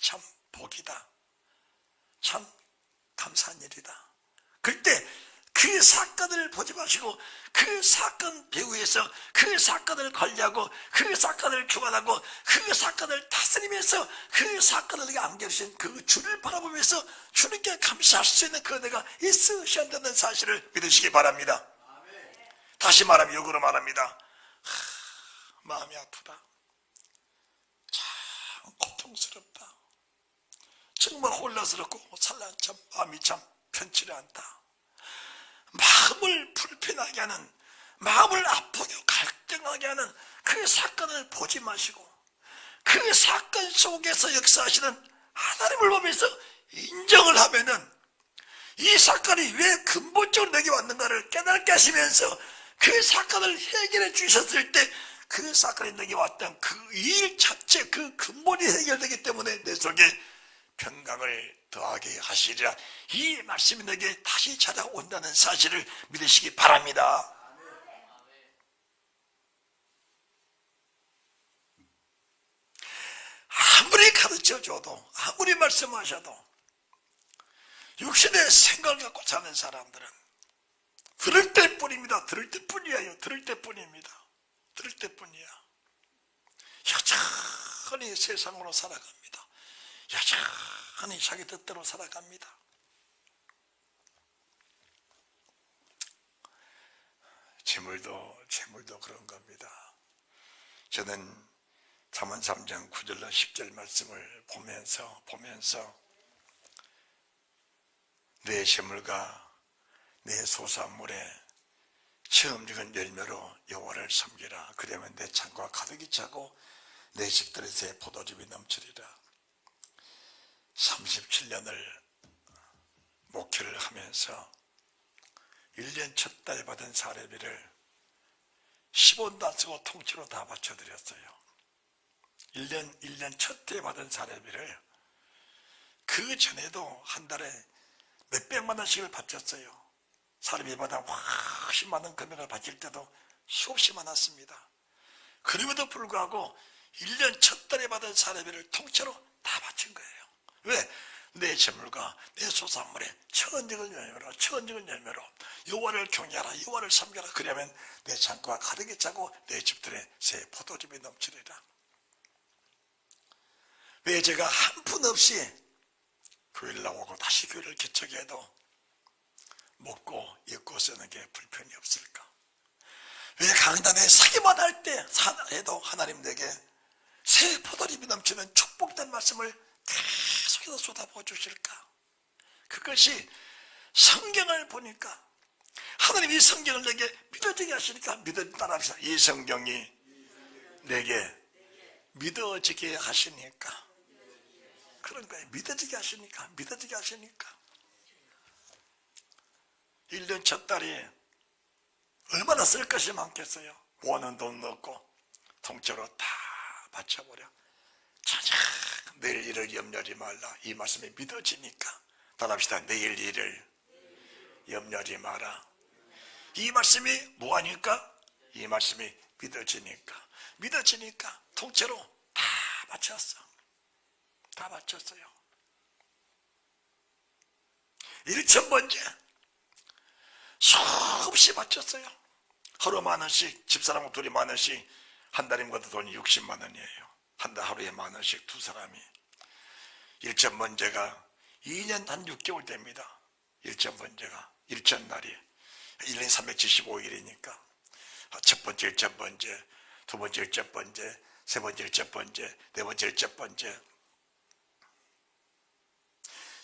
[SPEAKER 1] 참 복이다. 참 감사한 일이다. 그때 그 사건을 보지 마시고 그 사건 배후에서 그 사건을 관리하고 그 사건을 교환하고 그 사건을 다스리면서 그 사건을 안겨주신 그 주를 바라보면서 주님께 감사할 수 있는 그 은혜가 있으셔야 한다는 사실을 믿으시기 바랍니다. 다시 말하면 역으로 말합니다. 마음이 아프다. 참 고통스럽다. 정말 혼란스럽고 참 마음이 참 편치를 않다. 마음을 불편하게 하는, 마음을 아프게 갈등하게 하는 그 사건을 보지 마시고 그 사건 속에서 역사하시는 하나님을 보면서 인정을 하면은 이 사건이 왜 근본적으로 내게 왔는가를 깨닫게 하시면서 그 사건을 해결해 주셨을 때 그 사건이 내게 왔던 그 일 자체, 그 근본이 해결되기 때문에 내 속에 평강을 더하게 하시리라. 이 말씀이 내게 다시 찾아온다는 사실을 믿으시기 바랍니다. 아무리 가르쳐줘도 아무리 말씀하셔도 육신의 생각을 갖고 사는 사람들은 들을 때뿐입니다. 들을 때뿐이에요. 들을 때뿐입니다. 들을 때뿐이야. 여전히 세상으로 살아갑니다. 여전히 자기 뜻대로 살아갑니다. 재물도 그런 겁니다. 저는 잠언 3장 9절로 10절 말씀을 보면서 내 재물과 내 소산물에 처음 익은 열매로 여호와를 섬기라. 그러면 내 창고가 가득히 차고 내 집들에서 포도즙이 넘치리라. 37년을 목회를 하면서 1년 첫 달 받은 사례비를 10원도 안 쓰고 통째로 다 바쳐드렸어요. 1년 첫 해 받은 사례비를 그 전에도 한 달에 몇백만 원씩을 바쳤어요. 사례비마다 훨씬 많은 금액을 바칠 때도 수없이 많았습니다. 그럼에도 불구하고 1년 첫 달에 받은 사례비를 통째로 다 바친 거예요. 왜? 내 재물과 내 소산물에 천직을 열매로 여호와를 경외하라, 여호와를 섬겨라. 그러면 내 창고가 가득히 차고 내 집들에 새 포도즙이 넘치리라. 왜 제가 한 푼 없이 교회를 나오고 다시 교회를 개척해 해도 먹고 입고 쓰는 게 불편이 없을까? 왜 강단에 사기만 할 때 해도 하나님 내게 새 포도즙이 넘치는 축복된 말씀을 계속해서 쏟아부어 주실까? 그것이 성경을 보니까 하나님이 이 성경을 내게 믿어지게 하시니까 따라합시다. 이 성경이 내게 믿어지게 하시니까. 그런 거예요. 믿어지게 하시니까. 1년 첫 달이 얼마나 쓸 것이 많겠어요. 모아놓은 돈 넣고 통째로 다 바쳐버려. 자자, 내일 일을 염려하지 말라. 이 말씀이 믿어지니까. 따라합시다. 내일 일을 염려하지 마라. 이 말씀이 뭐하니까? 이 말씀이 믿어지니까 통째로 다 바쳤어. 다 바쳤어요. 1,000번째 수없이 바쳤어요. 하루 10,000원씩, 집사람과 둘이 10,000원씩, 한 달이면 그것도 돈이 60만 원이에요. 한 달 하루에 10,000원씩 두 사람이. 1,000번째가 2년 한 6개월 됩니다. 1,000번째가 1,000날이 1년이 375일이니까 첫 번째 1,000번째, 두 번째 1,000번째, 세 번째 1,000번째, 네 번째 1,000번째.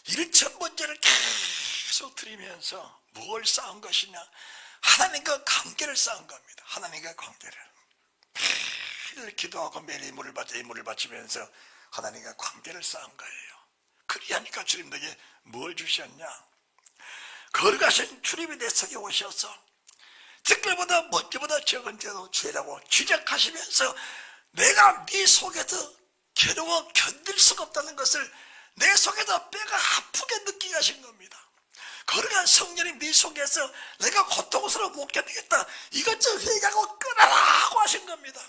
[SPEAKER 1] 1,000번째를 계속 드리면서 뭘 쌓은 것이냐? 하나님과 관계를 쌓은 겁니다. 하나님과 관계를. 매일 기도하고 매일 이물을 바치면서 하나님과 관계를 쌓은 거예요. 그리하니까 주님 내게 뭘 주셨냐? 거룩하신 주님이 내 속에 오셔서 특별보다 먼저보다 적은데도 죄라고 지적하시면서 내가 네 속에서 괴로워 견딜 수가 없다는 것을 내 속에서 뼈가 아프게 느끼게 하신 겁니다. 거룩한 성령님 네 속에서 내가 고통스러워 못 견디겠다. 이것좀 회개하고 끊어라고 하신 겁니다.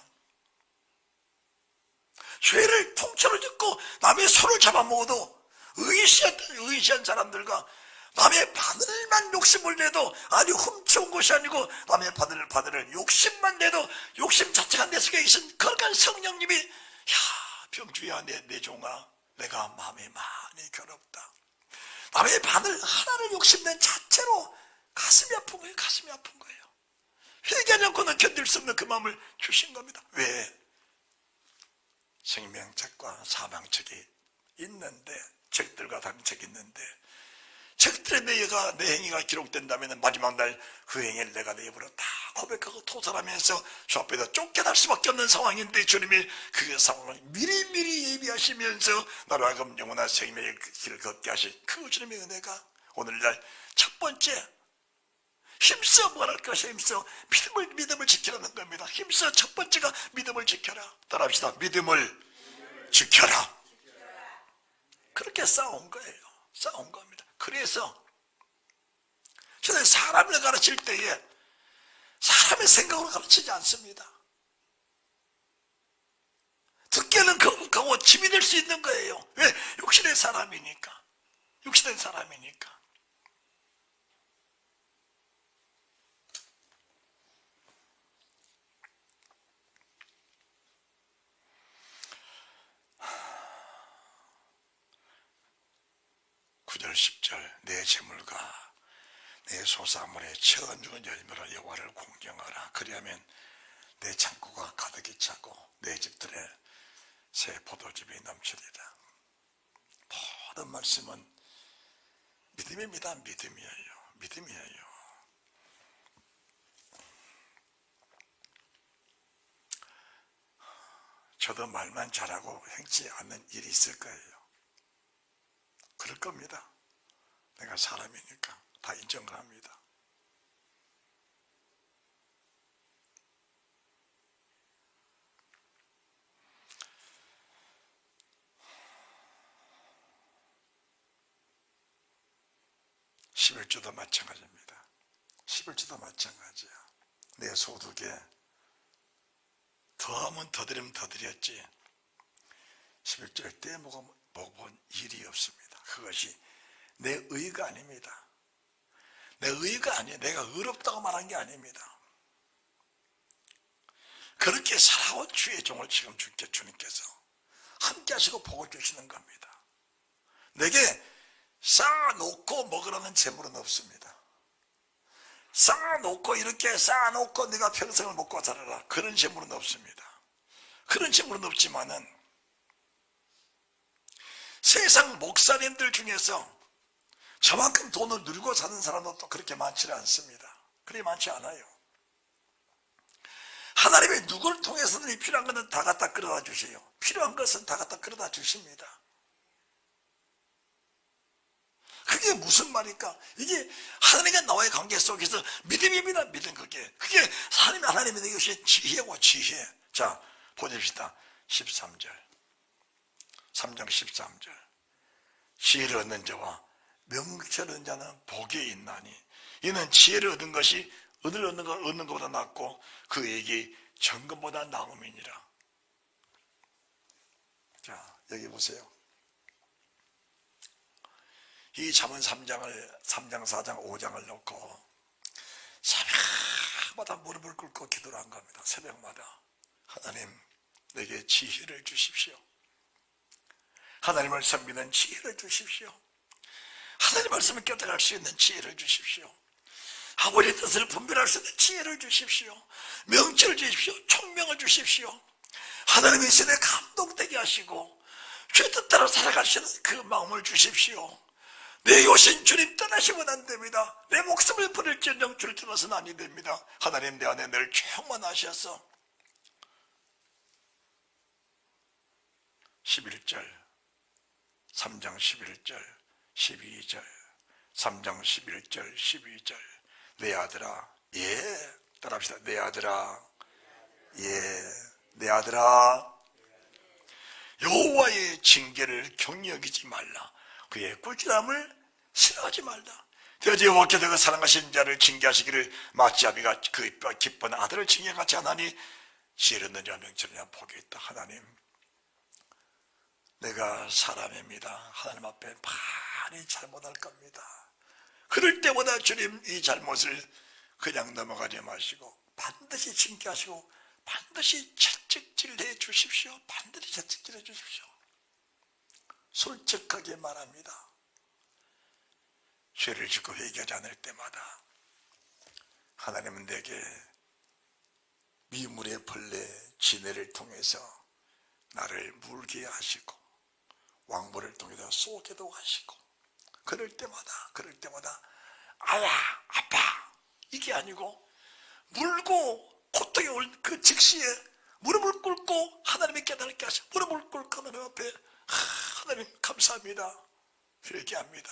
[SPEAKER 1] 죄를 통째로 짓고 남의 손을 잡아먹어도 의시한 사람들과 남의 바늘만 욕심을 내도, 아니 훔쳐온 것이 아니고 남의 바늘을 욕심만 내도 욕심 자체가 내 속에 계신 거룩한 성령님이, 야 병주야, 내 종아, 내가 마음이 많이 괴롭다. 남의 바늘 하나를 욕심낸 자체로 가슴이 아픈 거예요. 가슴이 아픈 거예요. 회개하지 않고는 견딜 수 없는 그 마음을 주신 겁니다. 왜? 생명책과 사망책이 있는데, 책들과 다른 책이 있는데, 책들의 내 행위가 기록된다면 마지막 날 그 행위를 내가 내 입으로 다 고백하고 토설하면서 주 앞에다 쫓겨날 수밖에 없는 상황인데, 주님이 그 상황을 미리미리 예비하시면서 나로 하여금 영원한 생명의 길을 걷게 하신 그 주님의 은혜가 오늘날 첫 번째, 힘써 뭐랄 것이 힘써 믿음을 지키라는 겁니다. 힘써 첫 번째가 믿음을 지켜라. 따라합시다. 믿음을 지켜라. 그렇게 싸운 거예요. 싸운 겁니다. 그래서 저는 사람을 가르칠 때에 사람의 생각으로 가르치지 않습니다. 듣기에는 거고 짐이 될 수 있는 거예요. 왜? 육신의 사람이니까. 육신의 사람이니까. 구절 10절 내 재물과 내 소사물의 천중한 열매로 여호와를 공경하라. 그리하면 내 창고가 가득히 차고 내 집들의 새 포도즙이 넘치리라. 모든 말씀은 믿음입니다. 믿음이에요. 믿음이에요. 저도 말만 잘하고 행치 않는 일이 있을 거예요. 그럴 겁니다. 내가 사람이니까 다 인정을 합니다. 십일조도 마찬가지입니다. 십일조도 마찬가지야. 내 소득에 더하면 더 드리면 더 드렸지 11절 때 먹어본 일이 없습니다. 그것이 내 의가 아닙니다. 내 의가 아니에요. 내가 의롭다고 말한 게 아닙니다. 그렇게 살아온 주의 종을 지금 주님께서 함께 하시고 복을 주시는 겁니다. 내게 쌓아놓고 먹으라는 재물은 없습니다. 쌓아놓고 이렇게 쌓아놓고 내가 평생을 먹고 살아라, 그런 재물은 없습니다. 그런 재물은 없지만은 세상 목사님들 중에서 저만큼 돈을 누리고 사는 사람도 또 그렇게 많지 않습니다. 그렇게 많지 않아요. 하나님이 누구를 통해서든 필요한 것은 다 갖다 끌어다 주세요. 필요한 것은 다 갖다 끌어다 주십니다. 그게 무슨 말일까? 이게 하나님과 나와의 관계 속에서 믿음입니다. 믿음. 그게 하나님의 내게 주신 지혜와 지혜. 자, 보십시다. 13절 3장 13절 지혜를 얻는 자와 명철을 얻는 자는 복이 있나니 이는 지혜를 얻은 것이 은을 얻는 것보다 낫고 그에게 정금보다 나음이니라. 자, 여기 보세요. 이 잠언 3장 4장 5장을 놓고 새벽마다 무릎을 꿇고 기도를 한 겁니다. 새벽마다 하나님 내게 지혜를 주십시오. 하나님 말씀 믿는 지혜를 주십시오. 하나님 말씀을 깨달을 수 있는 지혜를 주십시오. 아버지의 뜻을 분별할 수 있는 지혜를 주십시오. 명철을 주십시오. 총명을 주십시오. 하나님의 신에 감동되게 하시고 주의 뜻 따라 살아갈 수 있는 그 마음을 주십시오. 내 요신 주님 떠나시면 안 됩니다. 내 목숨을 버릴지언정 주를 떠나서는 아니 됩니다. 하나님 내 안에 늘 충만하셔서 11절 3장 11절 12절 3장 11절 12절 내 아들아 예 따라합시다. 내 아들아 예 내 아들아 여호와의 징계를 경히 여기지 말라. 그의 꾸지람을 싫어하지 말라. 그래서 여호와께서 그 사랑하신 자를 징계하시기를 마치 아비가 그 기쁜 아들을 징계같이 하나니 지혜를 얻는 자 명철이냐 복이 있다. 하나님 내가 사람입니다. 하나님 앞에 많이 잘못할 겁니다. 그럴 때마다 주님 이 잘못을 그냥 넘어가지 마시고 반드시 징계하시고 반드시 채찍질해 주십시오. 반드시 채찍질해 주십시오. 솔직하게 말합니다. 죄를 짓고 회개하지 않을 때마다 하나님은 내게 미물의 벌레 지네를 통해서 나를 물게 하시고 왕보를 통해서 쏘게도 하시고 그럴 때마다 아야 아파 이게 아니고 물고 고통이 올 그 즉시에 무릎을 꿇고 하나님이 깨닫게 하시고 무릎을 꿇고 하나님 앞에 하나님 감사합니다 회개합니다.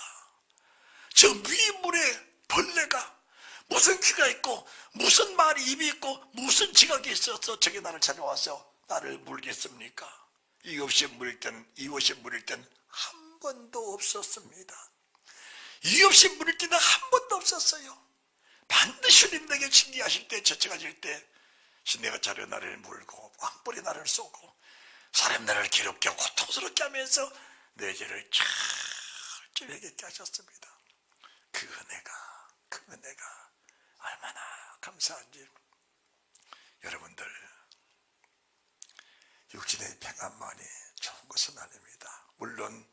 [SPEAKER 1] 저 미물의 벌레가 무슨 귀가 있고 무슨 말이 입이 있고 무슨 지각이 있어서 저게 나를 찾아와서 나를 물겠습니까? 이없이 물일 때는 한 번도 없었습니다. 이없이 물일 때는 한 번도 없었어요. 반드시 주님 내게 징계하실 때 저쳐가질 때 내가 자려 나를 물고 왕벌이 나를 쏘고 사람 나를 괴롭게 하고 고통스럽게 하면서 내 죄를 철저히 회개케 하셨습니다. 그 은혜가 얼마나 감사한지. 여러분들 육신의 평안만이 좋은 것은 아닙니다. 물론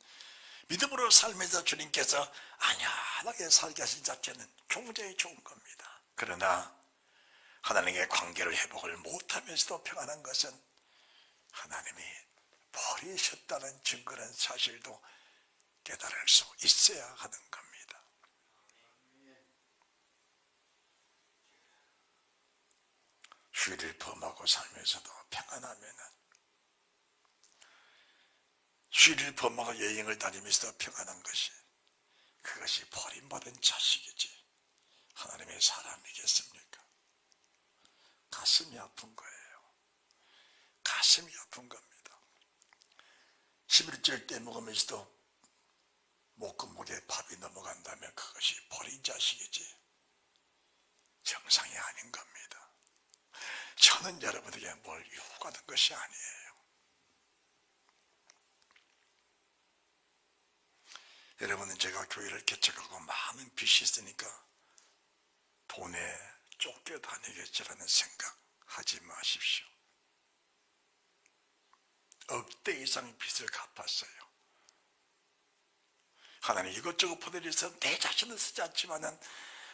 [SPEAKER 1] 믿음으로 살면서 주님께서 안연하게 살게 하신 자체는 굉장히 좋은 겁니다. 그러나 하나님의 관계를 회복을 못하면서도 평안한 것은 하나님이 버리셨다는 증거는 사실도 깨달을 수 있어야 하는 겁니다. 주의를 범하고 살면서도 평안하면은 주의를 범하고 여행을 다니면서도 평안한 것이 그것이 버림받은 자식이지 하나님의 사람이겠습니까? 가슴이 아픈 거예요. 가슴이 아픈 겁니다. 11절 때 먹으면서도 목구멍에 밥이 넘어간다면 그것이 버린 자식이지 정상이 아닌 겁니다. 저는 여러분에게 뭘 요구하는 것이 아니에요. 여러분은 제가 교회를 개척하고 많은 빚이 있으니까 돈에 쫓겨 다니겠지라는 생각하지 마십시오. 억대 이상의 빚을 갚았어요. 하나님 이것저것 보내주셔서 내 자신은 쓰지 않지만은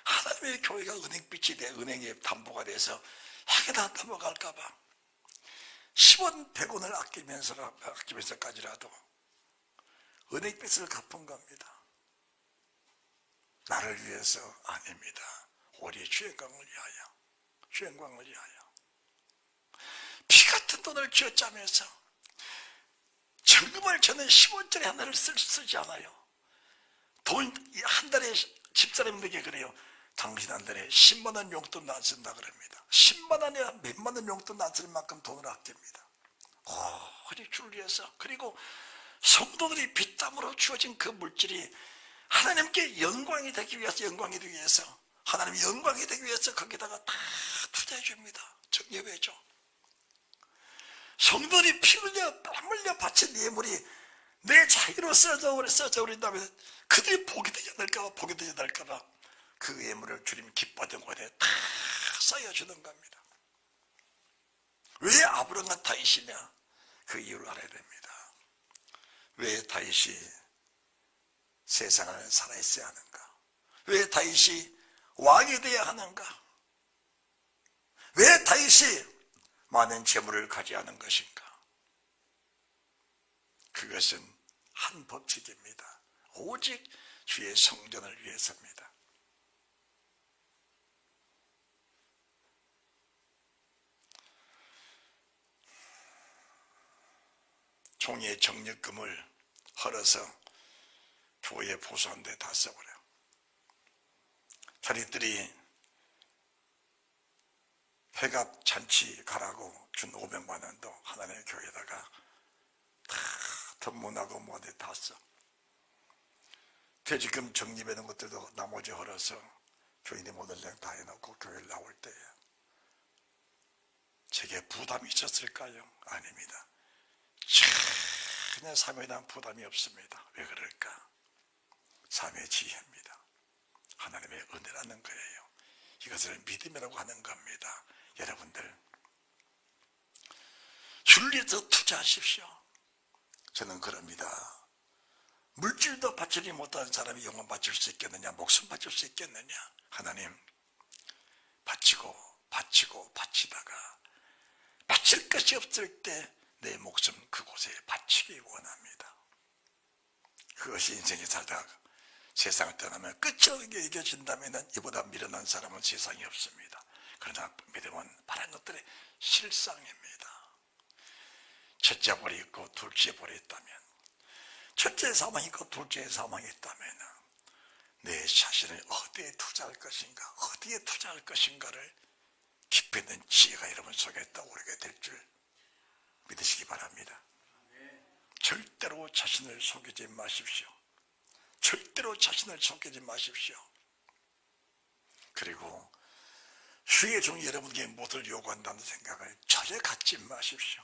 [SPEAKER 1] 하나님의 교회가 은행빚이 내 은행에 담보가 돼서 해가 넘어갈까봐 10원 100원을 아끼면서까지라도 은행빚을 갚은 겁니다. 나를 위해서 아닙니다. 우리 주 영광을 위하여 피 같은 돈을 쥐어짜면서 정말 저는 10원짜리 하나를 쓰지 않아요. 돈 한 달에 집사람들에게 그래요. 당신 한 달에 10만 원 용돈도 안 쓴다 그럽니다. 10만 원이나 몇만 원 용돈도 안 쓰는 만큼 돈을 아낍니다. 우리 주를 위해서. 그리고 성도들이 빗땀으로 주어진 그 물질이 하나님께 영광이 되기 위해서 하나님의 영광이 되기 위해서 거기다가 다 투자해 줍니다. 예배죠. 성도들이 피 흘려 땀 흘려 바친 예물이 내 자기로 써져 버린다면 그들이 복이 되지 않을까봐 그 예물을 주님 기뻐하던 곳에 다 쌓여주는 겁니다. 왜 아브라함과 다윗이냐? 그 이유를 알아야 됩니다. 왜 다윗이 세상을 살아있어야 하는가? 왜 다윗이 왕이 되어야 하는가? 왜 다윗이 많은 재물을 가져야 하는 것인가? 그것은 한 법칙입니다. 오직 주의 성전을 위해서입니다. 종이의 정력금을 헐어서 교회에 보수한 데 다 써버려. 자기들이 회갑 잔치 가라고 준 500만 원도 하나님의 교회에다가 다 덤문하고 뭐데 다 써. 퇴직금 적립해놓은 것들도 나머지 헐어서 교인이 못 올려 다 해놓고 교회를 나올 때에 제게 부담이 있었을까요? 아닙니다. 전혀 삶에 대한 부담이 없습니다. 왜 그럴까? 삶의 지혜입니다. 하나님의 은혜라는 거예요. 이것을 믿음이라고 하는 겁니다. 여러분들 주를 위해서 투자하십시오. 저는 그럽니다. 물질도 바치지 못하는 사람이 영혼 바칠 수 있겠느냐, 목숨 바칠 수 있겠느냐. 하나님 바치다가 바칠 것이 없을 때 내 목숨 그곳에 바치기 원합니다. 그것이 인생이 살다가 세상을 떠나면 끝이 이겨진다면 이보다 미련한 사람은 세상에 없습니다. 그러나 믿음은 바른 것들의 실상입니다. 첫째 볼이 있고 둘째 볼이 있다면, 첫째 사망이 있고 둘째 사망이 있다면 내 자신을 어디에 투자할 것인가, 어디에 투자할 것인가를 깊이 있는 지혜가 여러분 속에 떠오르게 될 줄 믿으시기 바랍니다. 절대로 자신을 속이지 마십시오. 절대로 자신을 속이지 마십시오. 그리고 주의 종이 여러분에게 무엇을 요구한다는 생각을 전혀 갖지 마십시오.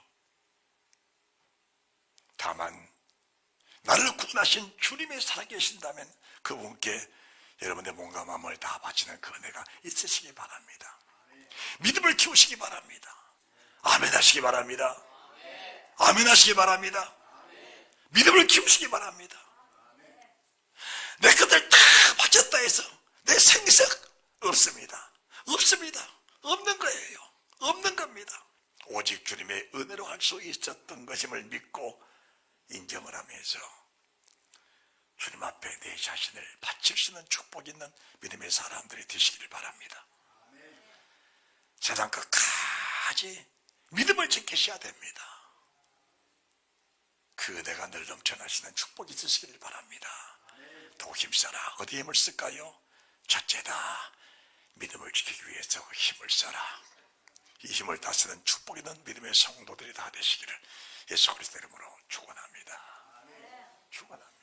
[SPEAKER 1] 다만 나를 구원하신 주님이 살아계신다면 그분께 여러분의 몸과 마음을 다 바치는 그 은혜가 있으시기 바랍니다. 믿음을 키우시기 바랍니다. 아멘 하시기 바랍니다. 아멘 하시기 바랍니다. 믿음을 키우시기 바랍니다. 내 것들 다 바쳤다 해서 내 생석 없습니다. 없습니다. 없는 거예요. 없는 겁니다. 오직 주님의 은혜로 할 수 있었던 것임을 믿고 인정을 하면서 주님 앞에 내 자신을 바칠 수 있는 축복 있는 믿음의 사람들이 되시기를 바랍니다. 세상 끝까지 믿음을 지키셔야 됩니다. 그 은혜가 늘 넘쳐나시는 축복이 있으시기를 바랍니다. 더욱 힘써라. 어디에 힘을 쓸까요? 첫째다. 믿음을 지키기 위해서 힘을 써라. 이 힘을 다스리는 축복 있는 믿음의 성도들이 다 되시기를 예수 그리스도 이름으로 축원합니다. 축원합니다.